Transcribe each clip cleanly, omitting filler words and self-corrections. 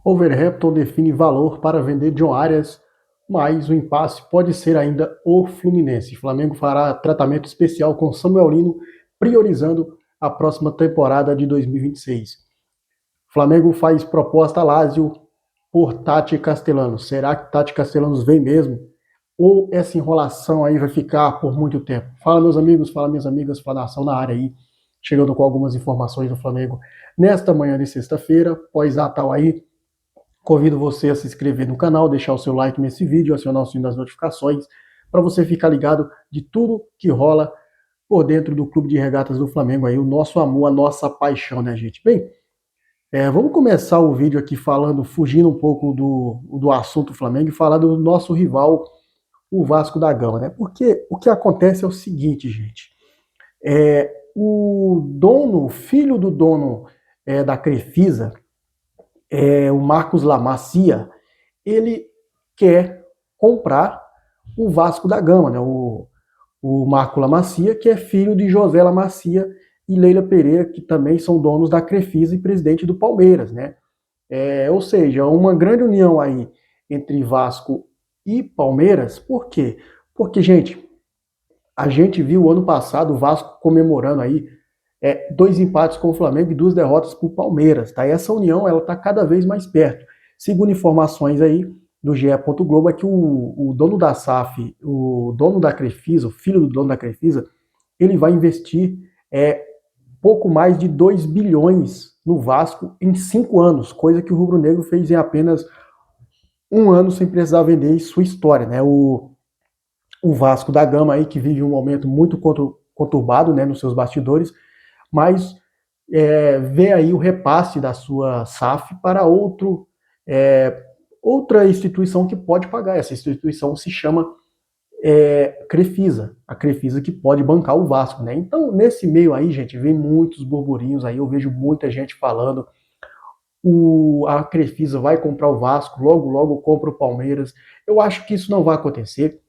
Wolverhampton define valor para vender John Arias, mas o impasse pode ser ainda o Fluminense. O Flamengo fará tratamento especial com Samuel Lino, priorizando a próxima temporada de 2026. O Flamengo faz proposta a Lazio por Tati Castellanos. Será que Tati Castellanos vem mesmo? Ou essa enrolação aí vai ficar por muito tempo? Fala, meus amigos, fala, minhas amigas, fala, nação na área aí, chegando com algumas informações do Flamengo nesta manhã de sexta-feira, pós-natal aí. Convido você a se inscrever no canal, deixar o seu like nesse vídeo, acionar o sino das notificações, para você ficar ligado de tudo que rola por dentro do Clube de Regatas do Flamengo aí, o nosso amor, a nossa paixão, né, gente? Bem, vamos começar o vídeo aqui falando, fugindo um pouco do assunto Flamengo e falar do nosso rival, o Vasco da Gama, né? Porque o que acontece é o seguinte, gente. O dono, o filho do dono da Crefisa, o Marcos Lamassia, ele quer comprar o Vasco da Gama, né? O Marco Lamassia, que é filho de José Lamassia e Leila Pereira, que também são donos da Crefisa e presidente do Palmeiras, né? Ou seja, uma grande união aí entre Vasco e Palmeiras. Por quê? Porque, gente, a gente viu ano passado o Vasco comemorando aí 2 empates com o Flamengo e 2 derrotas para o Palmeiras, tá? E essa união, ela tá cada vez mais perto. Segundo informações aí do GE. Globo, é que o dono da SAF, o dono da Crefisa, o filho do dono da Crefisa, ele vai investir pouco mais de 2 bilhões no Vasco em 5 anos, coisa que o Rubro Negro fez em apenas 1 ano sem precisar vender sua história, né? O Vasco da Gama aí, que vive um momento muito conturbado, né, nos seus bastidores, mas vê aí o repasse da sua SAF para outra instituição que pode pagar. Essa instituição se chama Crefisa, a Crefisa que pode bancar o Vasco, né? Então, nesse meio aí, gente, vem muitos burburinhos aí, eu vejo muita gente falando, a Crefisa vai comprar o Vasco, logo, logo compra o Palmeiras. Eu acho que isso não vai acontecer.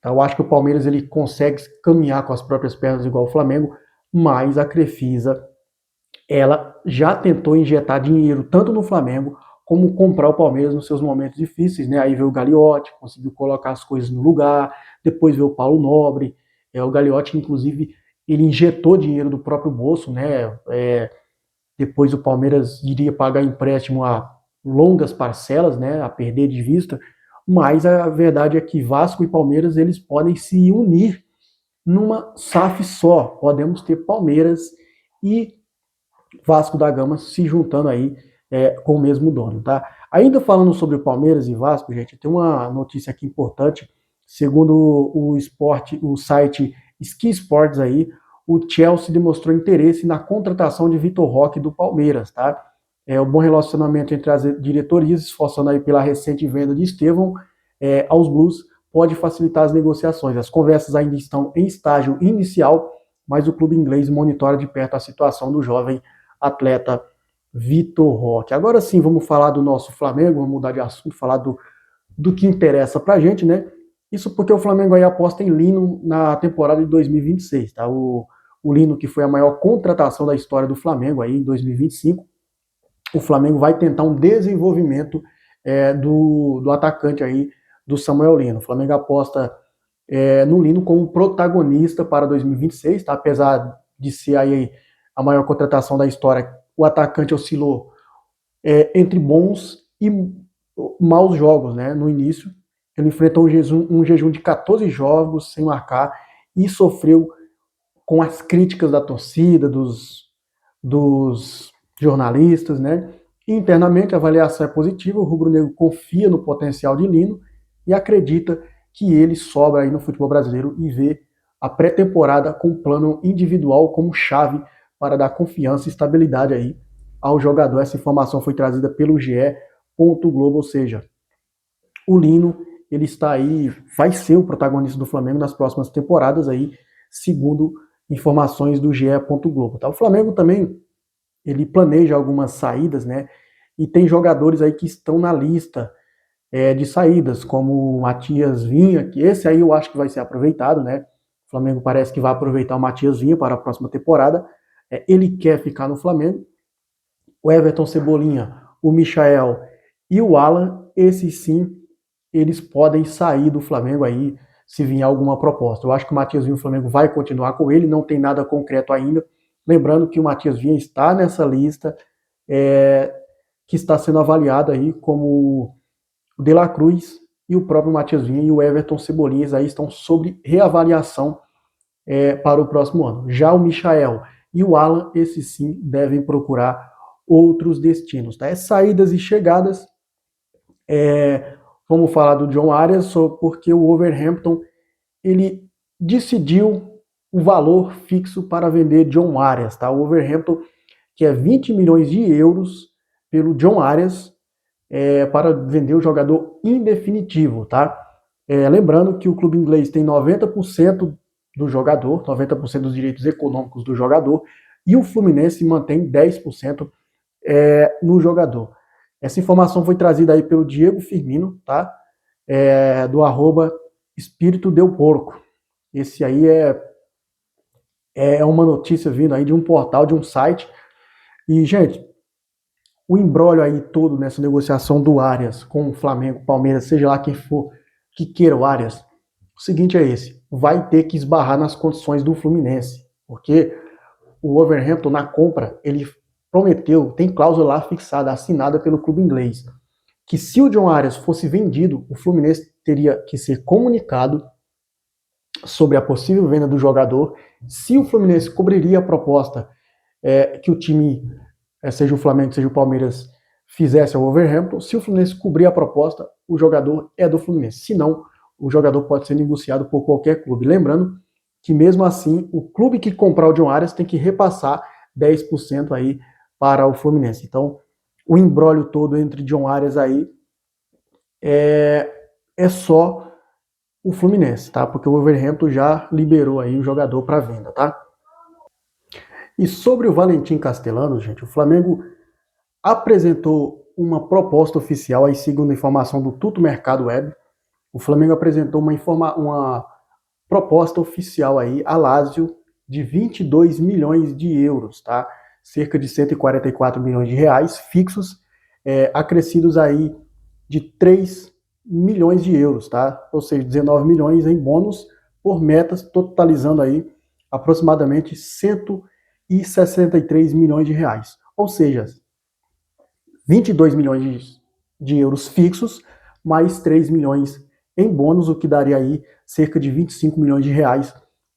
Eu acho que o Palmeiras ele consegue caminhar com as próprias pernas igual o Flamengo, mas a Crefisa, ela já tentou injetar dinheiro tanto no Flamengo como comprar o Palmeiras nos seus momentos difíceis, né? Aí veio o Gagliotti, conseguiu colocar as coisas no lugar, depois veio o Paulo Nobre, o Gagliotti, inclusive, ele injetou dinheiro do próprio bolso, né? Depois o Palmeiras iria pagar empréstimo a longas parcelas, né? A perder de vista, mas a verdade é que Vasco e Palmeiras, eles podem se unir numa SAF só. Podemos ter Palmeiras e Vasco da Gama se juntando aí com o mesmo dono, tá? Ainda falando sobre o Palmeiras e Vasco, gente, tem uma notícia aqui importante. Segundo o site Ski Sports aí, o Chelsea demonstrou interesse na contratação de Vitor Roque do Palmeiras, tá? O bom relacionamento entre as diretorias, esforçando aí pela recente venda de Estevão aos Blues, pode facilitar as negociações. As conversas ainda estão em estágio inicial, mas o clube inglês monitora de perto a situação do jovem atleta Vitor Roque. Agora sim, vamos falar do nosso Flamengo, vamos mudar de assunto, falar do que interessa pra gente, né? Isso porque o Flamengo aí aposta em Lino na temporada de 2026, tá? O Lino, que foi a maior contratação da história do Flamengo aí em 2025, o Flamengo vai tentar um desenvolvimento do atacante aí, do Samuel Lino. O Flamengo aposta no Lino como protagonista para 2026, tá? Apesar de ser aí a maior contratação da história, o atacante oscilou entre bons e maus jogos, né? No início, ele enfrentou um jejum de 14 jogos sem marcar e sofreu com as críticas da torcida, dos jornalistas, né? E internamente a avaliação é positiva, o rubro-negro confia no potencial de Lino e acredita que ele sobra aí no futebol brasileiro e vê a pré-temporada com um plano individual como chave para dar confiança e estabilidade aí ao jogador. Essa informação foi trazida pelo GE. Globo, ou seja, o Lino, ele está aí, vai ser o protagonista do Flamengo nas próximas temporadas aí, segundo informações do GE. Globo. Tá? O Flamengo também, ele planeja algumas saídas, né? E tem jogadores aí que estão na lista de saídas, como o Matias Vinha, que esse aí eu acho que vai ser aproveitado, né? O Flamengo parece que vai aproveitar o Matias Vinha para a próxima temporada. Ele quer ficar no Flamengo. O Everton Cebolinha, o Michael e o Alan, esses sim, eles podem sair do Flamengo aí, se vier alguma proposta. Eu acho que o Matias Vinha, o Flamengo vai continuar com ele, não tem nada concreto ainda. Lembrando que o Matias Vinha está nessa lista, que está sendo avaliado aí como o De La Cruz e o próprio Matias Vinha e o Everton Cebolinha aí estão sob reavaliação para o próximo ano. Já o Michael e o Alan, esses sim, devem procurar outros destinos. Tá? Saídas e chegadas, vamos falar do John Arias, porque o Wolverhampton ele decidiu o valor fixo para vender John Arias. Tá? O Wolverhampton quer 20 milhões de euros pelo John Arias, para vender o jogador em definitivo. Tá? Lembrando que o clube inglês tem 90% do jogador, 90% dos direitos econômicos do jogador, e o Fluminense mantém 10% no jogador. Essa informação foi trazida aí pelo Diego Firmino, tá? Do arroba Espírito Del Porco. Esse aí é uma notícia vindo aí de um portal, de um site. E, gente, o imbróglio aí todo nessa negociação do Arias com o Flamengo, Palmeiras, seja lá quem for que queira o Arias, o seguinte é esse: vai ter que esbarrar nas condições do Fluminense, porque o Wolverhampton, na compra, ele prometeu, tem cláusula lá fixada, assinada pelo clube inglês, que se o John Arias fosse vendido, o Fluminense teria que ser comunicado sobre a possível venda do jogador, se o Fluminense cobriria a proposta que o time, seja o Flamengo, seja o Palmeiras, fizesse ao Wolverhampton. Se o Fluminense cobrir a proposta, o jogador é do Fluminense. Se não, o jogador pode ser negociado por qualquer clube. Lembrando que mesmo assim, o clube que comprar o John Arias tem que repassar 10% aí para o Fluminense. Então, o imbróglio todo entre John Arias aí é só o Fluminense, tá? Porque o Wolverhampton já liberou aí o jogador para venda, tá? E sobre o Valentim Castellanos, gente, o Flamengo apresentou uma proposta oficial, aí segundo a informação do Tuto Mercado Web, o Flamengo apresentou uma proposta oficial aí a Lazio de 22 milhões de euros, tá? Cerca de 144 milhões de reais fixos, acrescidos aí de 3 milhões de euros, tá? Ou seja, 19 milhões em bônus por metas, totalizando aí aproximadamente 163 milhões de reais. Ou seja, 22 milhões de euros fixos, mais 3 milhões em bônus, o que daria aí cerca de 25 milhões de reais,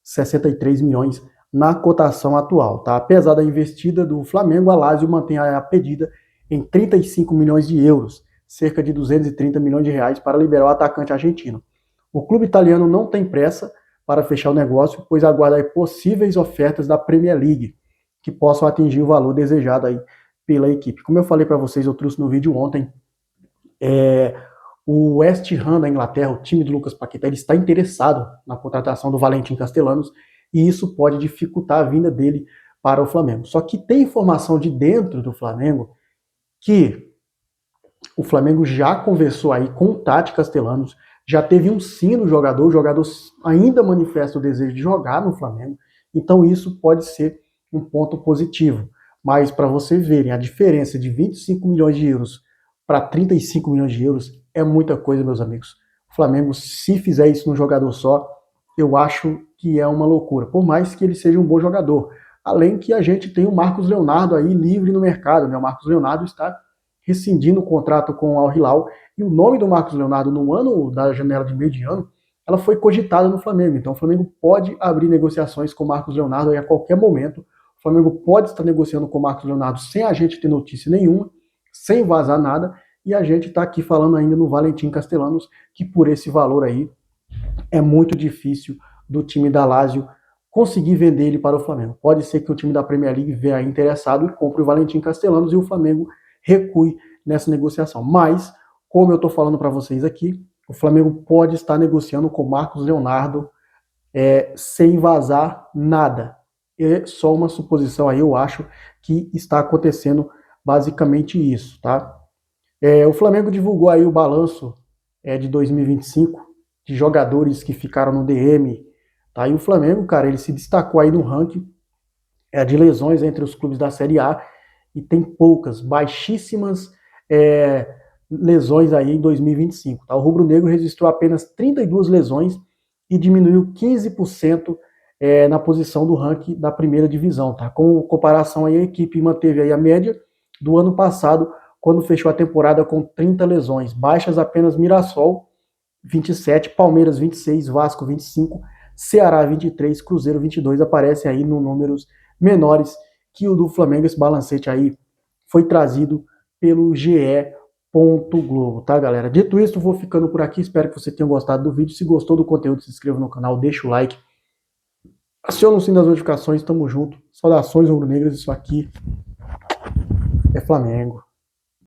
63 milhões na cotação atual. Tá? Apesar da investida do Flamengo, a Lazio mantém a pedida em 35 milhões de euros, cerca de 230 milhões de reais, para liberar o atacante argentino. O clube italiano não tem pressa para fechar o negócio, pois aguarda aí possíveis ofertas da Premier League, que possam atingir o valor desejado aí pela equipe. Como eu falei para vocês, eu trouxe no vídeo ontem, o West Ham da Inglaterra, o time do Lucas Paquetá, ele está interessado na contratação do Valentim Castellanos, e isso pode dificultar a vinda dele para o Flamengo. Só que tem informação de dentro do Flamengo que o Flamengo já conversou aí com o Tati Castellanos, já teve um sim no jogador, o jogador ainda manifesta o desejo de jogar no Flamengo, então isso pode ser um ponto positivo. Mas para vocês verem, a diferença de 25 milhões de euros para 35 milhões de euros é muita coisa, meus amigos. O Flamengo, se fizer isso num jogador só, eu acho que é uma loucura, por mais que ele seja um bom jogador. Além que a gente tem o Marcos Leonardo aí livre no mercado, né? O Marcos Leonardo está rescindindo o contrato com o Al Hilal, e o nome do Marcos Leonardo no ano da janela de meio de ano, ela foi cogitada no Flamengo. Então o Flamengo pode abrir negociações com o Marcos Leonardo aí a qualquer momento. O Flamengo pode estar negociando com o Marcos Leonardo sem a gente ter notícia nenhuma, sem vazar nada, e a gente está aqui falando ainda no Valentim Castellanos, que por esse valor aí é muito difícil do time da Lazio conseguir vender ele para o Flamengo. Pode ser que o time da Premier League venha interessado e compre o Valentim Castellanos e o Flamengo recue nessa negociação. Mas, como eu estou falando para vocês aqui, o Flamengo pode estar negociando com o Marcos Leonardo sem vazar nada. É só uma suposição aí, eu acho que está acontecendo basicamente isso, tá? O Flamengo divulgou aí o balanço de 2025 de jogadores que ficaram no DM, tá? E o Flamengo, cara, ele se destacou aí no ranking de lesões entre os clubes da Série A, e tem poucas, baixíssimas lesões aí em 2025. Tá? O rubro-negro registrou apenas 32 lesões e diminuiu 15% na posição do ranking da primeira divisão. Tá? Com comparação aí, a equipe manteve aí a média do ano passado, quando fechou a temporada com 30 lesões. Baixas apenas Mirassol, 27, Palmeiras 26, Vasco 25, Ceará 23, Cruzeiro 22, aparece aí no números menores que o do Flamengo. Esse balancete aí foi trazido pelo GE. Globo, tá, galera? Dito isso, vou ficando por aqui. Espero que você tenha gostado do vídeo. Se gostou do conteúdo, se inscreva no canal, deixa o like, aciona o sininho das notificações. Tamo junto. Saudações rubro-negras. Isso aqui é Flamengo.